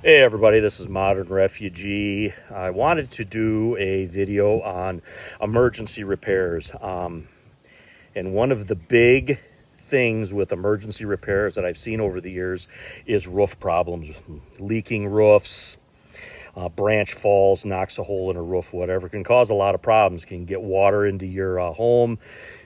Hey everybody, this is Modern Refugee. I wanted to do a video on emergency repairs. And one of the big things with emergency repairs that I've seen over the years is roof problems. Leaking roofs, branch falls, knocks a hole in a roof, whatever, can cause a lot of problems. Can get water into your home.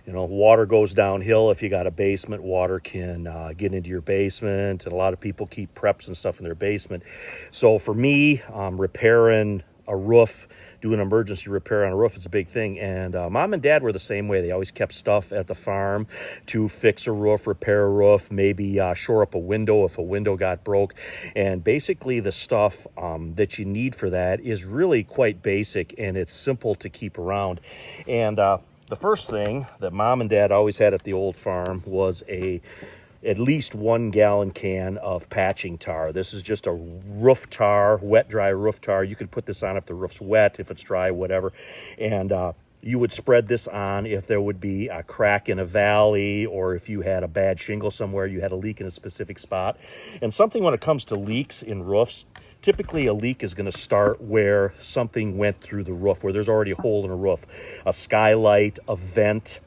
You know, water goes downhill. If you got a basement, water can get into your basement, and a lot of people keep preps and stuff in their basement. So for me, repairing a roof, doing emergency repair on a roof, it's a big thing. And mom and dad were the same way. They always kept stuff at the farm to fix a roof, repair a roof, maybe shore up a window if a window got broke. And basically the stuff that you need for that is really quite basic, and it's simple to keep around. And the first thing that mom and dad always had at the old farm was at least 1 gallon can of patching tar. This is just a roof tar, wet, dry roof tar. You could put this on if the roof's wet, if it's dry, whatever. And you would spread this on if there would be a crack in a valley, or if you had a bad shingle somewhere, you had a leak in a specific spot. And something when it comes to leaks in roofs, typically a leak is going to start where something went through the roof, where there's already a hole in a roof, a skylight, a vent,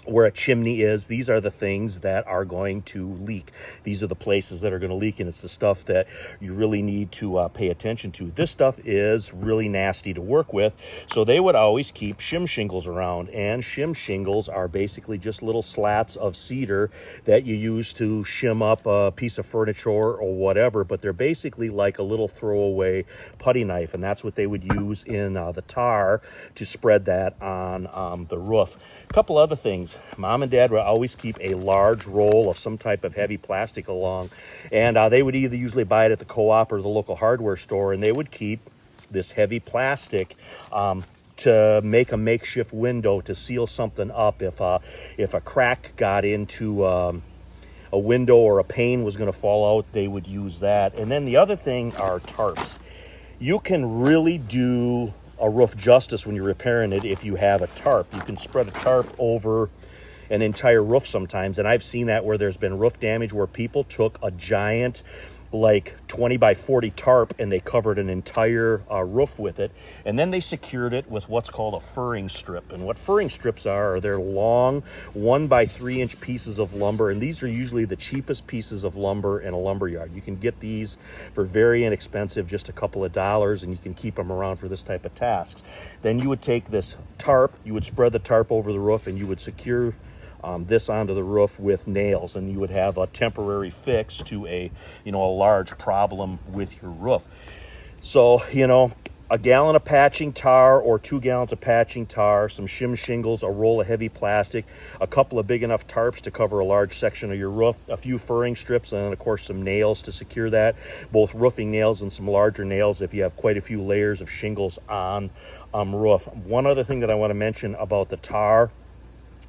where a chimney is. These are the things that are going to leak. These are the places that are going to leak, and it's the stuff that you really need to pay attention to. This stuff is really nasty to work with, so they would always keep shim shingles around. And shim shingles are basically just little slats of cedar that you use to shim up a piece of furniture or whatever, but they're basically like a little throwaway putty knife, and that's what they would use in the tar to spread that on the roof. A couple other things. Mom and dad would always keep a large roll of some type of heavy plastic along, and they would either usually buy it at the co-op or the local hardware store, and they would keep this heavy plastic to make a makeshift window to seal something up if a crack got into a window or a pane was going to fall out. They would use that. And then the other thing are tarps. You can really do a roof justice when you're repairing it if you have a tarp. You can spread a tarp over an entire roof sometimes, and I've seen that where there's been roof damage where people took a giant like 20 by 40 tarp and they covered an entire roof with it, and then they secured it with what's called a furring strip. And what furring strips are they're long 1 by 3 inch pieces of lumber, and these are usually the cheapest pieces of lumber in a lumber yard. You can get these for very inexpensive, just a couple of dollars, and you can keep them around for this type of tasks. Then you would take this tarp, you would spread the tarp over the roof, and you would secure this onto the roof with nails, and you would have a temporary fix to a large problem with your roof. So, a gallon of patching tar or 2 gallons of patching tar, some shim shingles, a roll of heavy plastic, a couple of big enough tarps to cover a large section of your roof, a few furring strips, and then of course some nails to secure that, both roofing nails and some larger nails if you have quite a few layers of shingles on roof. One other thing that I want to mention about the tar: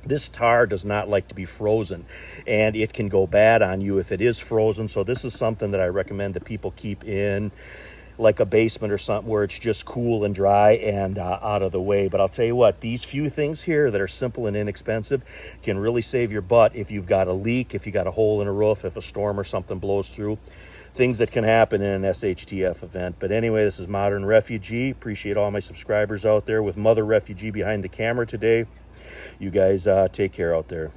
this tar does not like to be frozen, and it can go bad on you if it is frozen. So this is something that I recommend that people keep in like a basement or something where it's just cool and dry and out of the way. But I'll tell you what, these few things here that are simple and inexpensive can really save your butt if you've got a leak, if you got a hole in a roof, if a storm or something blows through. Things that can happen in an SHTF event. But anyway, this is Modern Refugee. Appreciate all my subscribers out there with Mother Refugee behind the camera today. You guys take care out there.